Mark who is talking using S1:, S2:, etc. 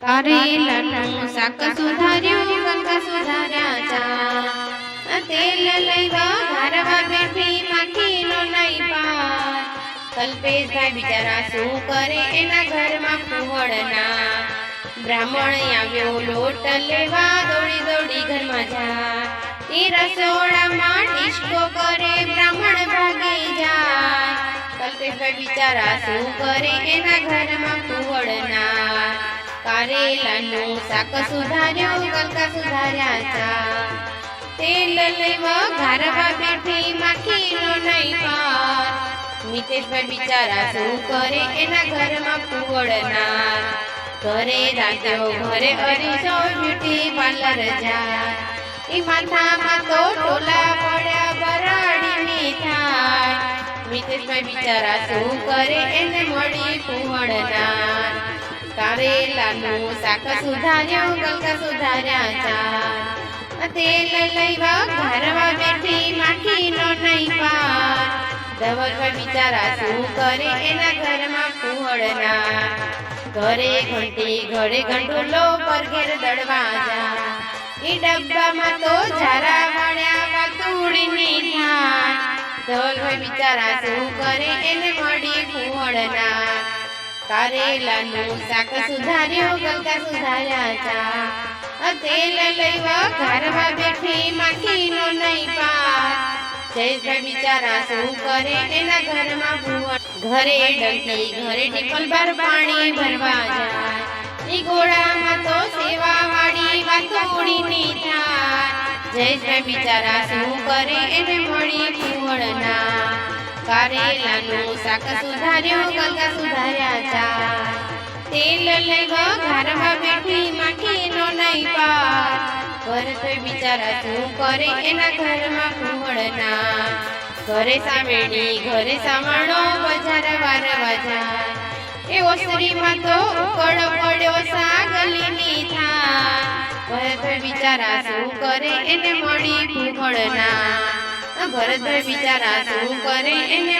S1: કારેલાનું શાક સુધાર્યું ગંગા સુધાર્યા ચા તેલ લઈવા ઘરવા બેઠી માખીનો નહીં પાર કલ્પેશભાઈ બિચારા શું કરે એના ઘરમાં કુંવળના બ્રાહ્મણ આવ્યો લોટ લેવા દોડી દોડી ઘરમાં જા એ રસોડામાં ડિસ્કો કરે બ્રાહ્મણ ભાગી જાય કલ્પેશભાઈ બિચારા શું કરે એના ઘરમાં કુંવળના કારેલાનું શાક સુધાર્યું ગંગા સુધાર્યા ચા તેલ લેવા ઘરવા બેઠી માખીનો નહીં પાર મિતેશભાઈ બિચારા શું કરે એના ઘરમાં કુંવળના ઘરે રાખ્યો ઘરે અરીસો બ્યુટી પાર્લર જાય એ માથામાં તો ટોલા પડ્યા બરાડીની થાય મિતેશભાઈ બિચારા શું કરે એને મળી કુંવળના કારેલાનું શાક સુધાર્યું ગંગા સુધાર્યા ચા તેલ લઈવા ઘરવા બેઠી માખીનો નહીં પાર ધવલભાઈ બિચારા શું કરે એના ઘરમાં કુંવળના ઘરે ઘંટી ઘરે ઘંટોલો પર ઘેર દળવા જા એ ડબ્બામાં તો ઝારા મળ્યા વાતુડીની થાય ધવલભાઈ બિચારા શું કરે એને મળી કુંવળના કારેલાનું શાક સુધાર્યું ગંગા સુધાર્યા ચા તેલ લઈવા ઘરવા બેઠી માખીનો નહીં પાર જયેશભાઈ બિચારા શું કરે એના ઘરમાં ઘરે ડંકી ઘરે ટીપલ ભર પાણી ભરવા જાય એ ગોળામાં તો સેવા વાળી વાતોડીની થાય જયેશભાઈ બિચારા શું કરે એને મળી કુંવળના કારેલાનું શાક સુધાર્યું ગંગા સુધાર્યા ચા તેલ લેવા ઘરવા બેઠી માખીનો નહીં પાર ભરતભાઈ બિચારા શું કરે એના ઘરમાં કુંવળના ઘરે સામેણી ઘરે સામાણો બજાર વારવા જાય એ ઓસરીમાં તો ઉકળ પડ્યો સાગલીની થાય ભરતભાઈ બિચારા શું કરે એને મળી કુંવળના ભરતભાઈ બિચારા શું કરે એને